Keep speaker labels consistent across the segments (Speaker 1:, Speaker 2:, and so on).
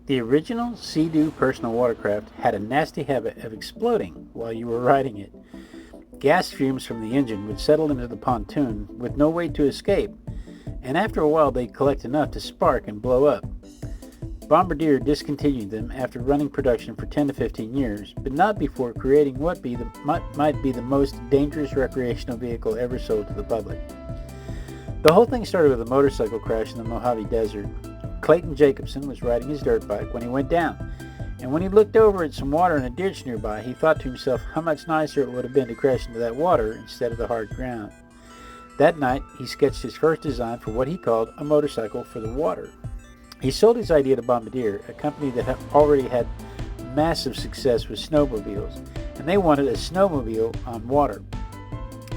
Speaker 1: The original Sea-Doo personal watercraft had a nasty habit of exploding while you were riding it. Gas fumes from the engine would settle into the pontoon with no way to escape, and after a while they'd collect enough to spark and blow up. Bombardier discontinued them after running production for 10 to 15 years, but not before creating what might be the most dangerous recreational vehicle ever sold to the public. The whole thing started with a motorcycle crash in the Mojave Desert. Clayton Jacobson was riding his dirt bike when he went down, and when he looked over at some water in a ditch nearby, he thought to himself how much nicer it would have been to crash into that water instead of the hard ground. That night, he sketched his first design for what he called a motorcycle for the water. He sold his idea to Bombardier, a company that had already had massive success with snowmobiles, and they wanted a snowmobile on water.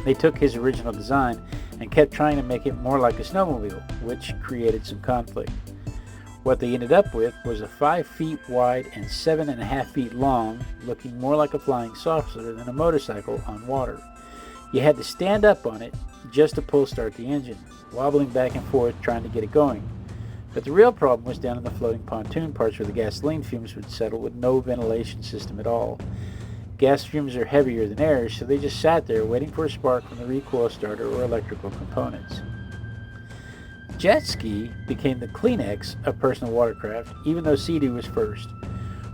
Speaker 1: They took his original design and kept trying to make it more like a snowmobile, which created some conflict. What they ended up with was a 5 feet wide and 7.5 feet long, looking more like a flying saucer than a motorcycle on water. You had to stand up on it just to pull start the engine, wobbling back and forth trying to get it going. But the real problem was down in the floating pontoon parts where the gasoline fumes would settle with no ventilation system at all. Gas fumes are heavier than air, so they just sat there waiting for a spark from the recoil starter or electrical components. Jet ski became the Kleenex of personal watercraft, even though Sea-Doo was first.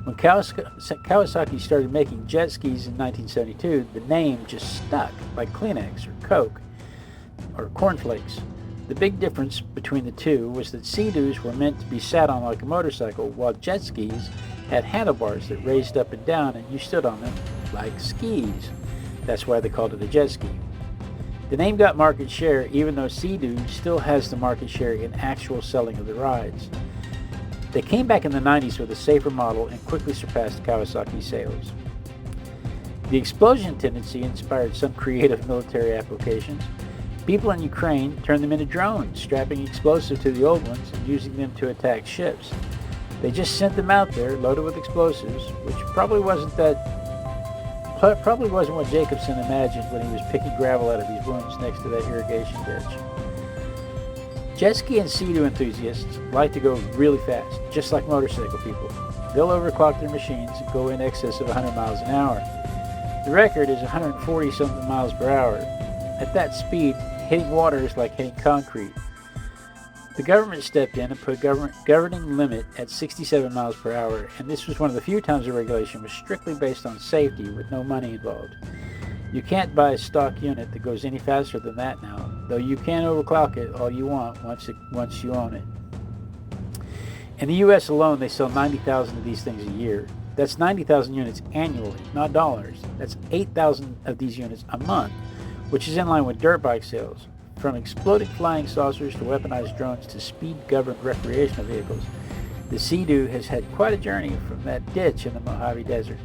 Speaker 1: When Kawasaki started making jet skis in 1972, the name just stuck, like Kleenex or Coke or cornflakes. The big difference between the two was that Sea-Doos were meant to be sat on like a motorcycle, while jet skis had handlebars that raised up and down and you stood on them like skis. That's why they called it a jet ski. The name got market share even though Sea-Doo still has the market share in actual selling of the rides. They came back in the 90s with a safer model and quickly surpassed Kawasaki sales. The explosion tendency inspired some creative military applications. People in Ukraine turned them into drones, strapping explosives to the old ones and using them to attack ships. They just sent them out there loaded with explosives, which probably wasn't what Jacobson imagined when he was picking gravel out of his wounds next to that irrigation ditch. Jet ski and Sea-Doo enthusiasts like to go really fast, just like motorcycle people. They'll overclock their machines and go in excess of 100 miles an hour. The record is 140-something miles per hour. At that speed, hitting water is like hitting concrete. The government stepped in and put a governing limit at 67 miles per hour, and this was one of the few times the regulation was strictly based on safety with no money involved. You can't buy a stock unit that goes any faster than that now, though you can overclock it all you want once you own it. In the US alone, they sell 90,000 of these things a year. That's 90,000 units annually, not dollars. That's 8,000 of these units a month, which is in line with dirt bike sales. From exploding flying saucers to weaponized drones to speed-governed recreational vehicles, the Sea-Doo has had quite a journey from that ditch in the Mojave Desert.